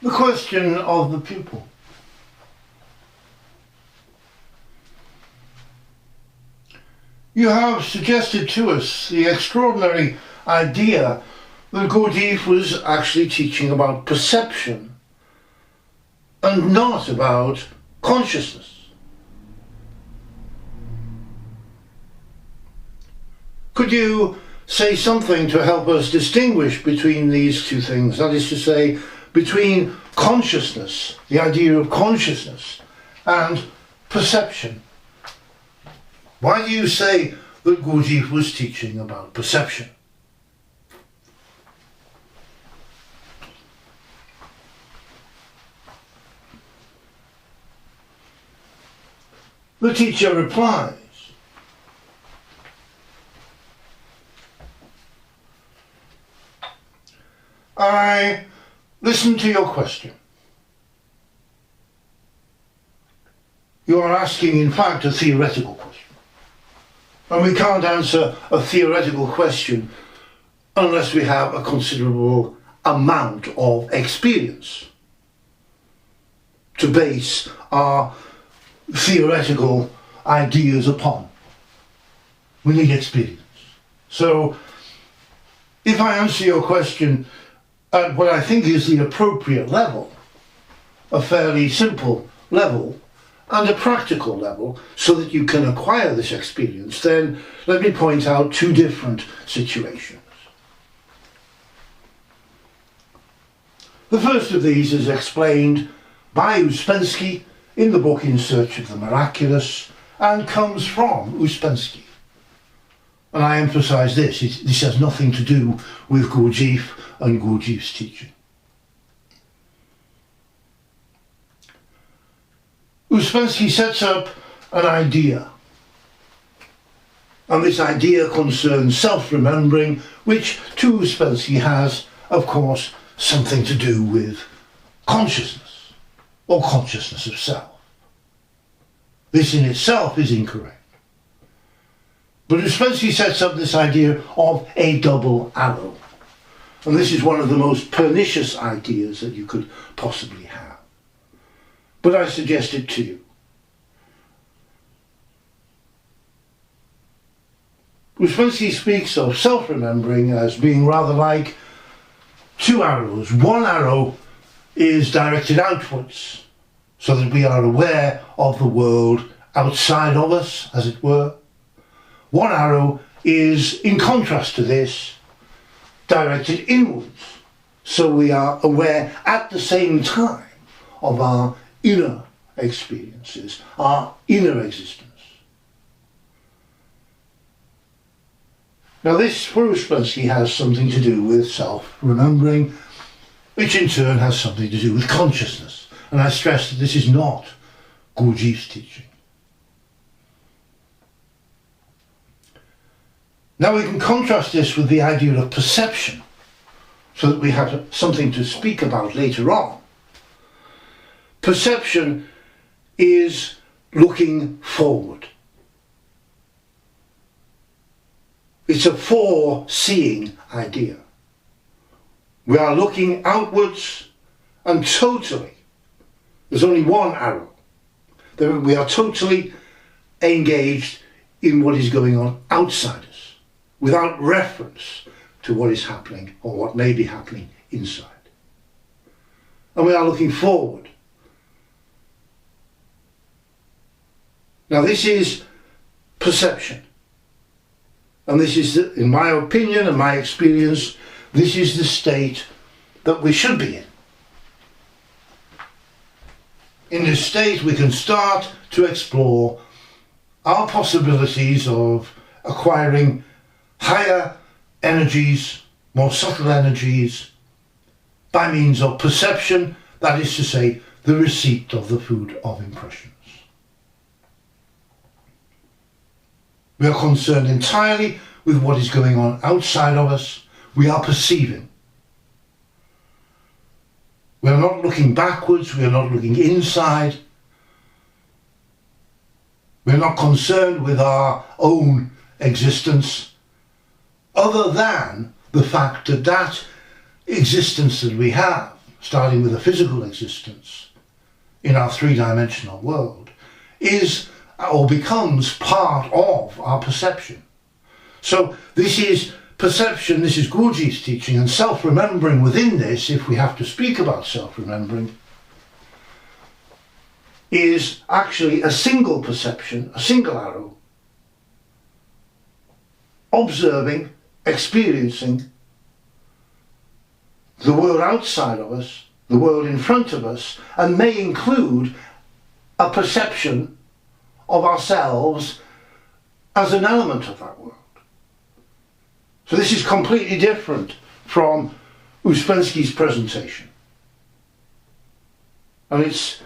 The question of the pupil. You have suggested to us the extraordinary idea that Gurdjieff was actually teaching about perception and not about consciousness. Could you say something to help us distinguish between these two things? That is to say, between consciousness, the idea of consciousness, and perception. Why do you say that Gurdjieff was teaching about perception? The teacher replies, I listen to your question. You are asking, in fact, a theoretical question. And we can't answer a theoretical question unless we have a considerable amount of experience to base our theoretical ideas upon. We need experience. So, if I answer your question at what I think is the appropriate level, a fairly simple level, and a practical level, so that you can acquire this experience, then let me point out two different situations. The first of these is explained by Uspensky in the book In Search of the Miraculous, and comes from Uspensky. And I emphasise this has nothing to do with Gurdjieff and Gurdjieff's teaching. Uspensky sets up an idea, and this idea concerns self-remembering, which to Uspensky has, of course, something to do with consciousness, or consciousness of self. This in itself is incorrect. But Uspensky sets up this idea of a double arrow, and this is one of the most pernicious ideas that you could possibly have. But I suggest it to you. Uspensky speaks of self-remembering as being rather like two arrows. One arrow is directed outwards, so that we are aware of the world outside of us, as it were. One arrow is, in contrast to this, directed inwards, so we are aware at the same time of our inner experiences, our inner existence. Now this, for Uspensky, has something to do with self-remembering, which in turn has something to do with consciousness. And I stress that this is not Gurdjieff's teaching. Now we can contrast this with the idea of perception, so that we have something to speak about later on. Perception is looking forward. It's a foreseeing idea. We are looking outwards and totally, there's only one arrow. We are totally engaged in what is going on outside us, without reference to what is happening or what may be happening inside. And we are looking forward. Now this is perception. And this is, in my opinion and my experience, this is the state that we should be in. In this state we can start to explore our possibilities of acquiring higher energies, more subtle energies, by means of perception, that is to say, the receipt of the food of impressions. We are concerned entirely with what is going on outside of us. We are perceiving. We are not looking backwards, we are not looking inside. We are not concerned with our own existence, other than the fact that that existence that we have, starting with a physical existence in our three-dimensional world, is or becomes part of our perception. So this is perception, this is Gurdjieff's teaching, and self-remembering within this, if we have to speak about self-remembering, is actually a single perception, a single arrow, observing, experiencing the world outside of us, the world in front of us, and may include a perception of ourselves as an element of that world. So this is completely different from Uspensky's presentation. And it's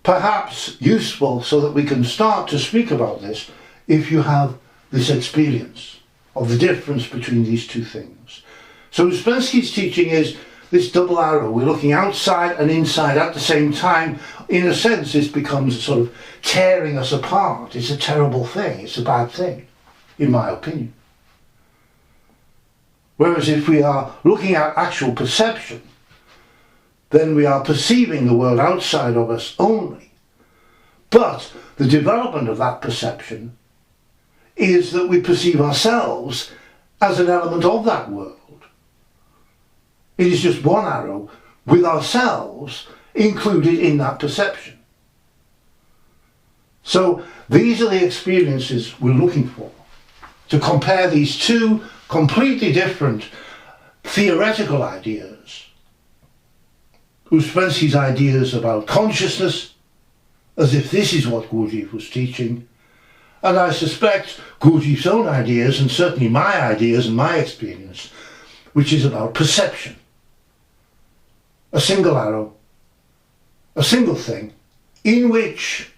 perhaps useful so that we can start to speak about this if you have this experience of the difference between these two things. So Uspensky's teaching is this double arrow. We're looking outside and inside at the same time. In a sense, this becomes sort of tearing us apart. It's a terrible thing. It's a bad thing, in my opinion. Whereas if we are looking at actual perception, then we are perceiving the world outside of us only. But the development of that perception is that we perceive ourselves as an element of that world. It is just one arrow with ourselves included in that perception. So these are the experiences we're looking for, to compare these two completely different theoretical ideas. Ouspensky's ideas about consciousness, as if this is what Gurdjieff was teaching, and I suspect Gurdjieff's own ideas, and certainly my ideas and my experience, which is about perception. A single arrow, a single thing, in which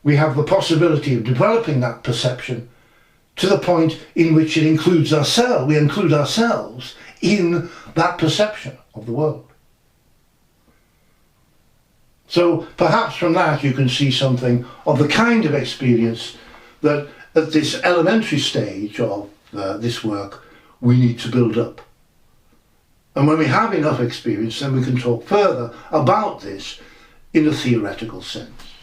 we have the possibility of developing that perception to the point in which it includes ourselves. We include ourselves in that perception of the world. So perhaps from that you can see something of the kind of experience that at this elementary stage of this work we need to build up. And when we have enough experience, then we can talk further about this in a theoretical sense.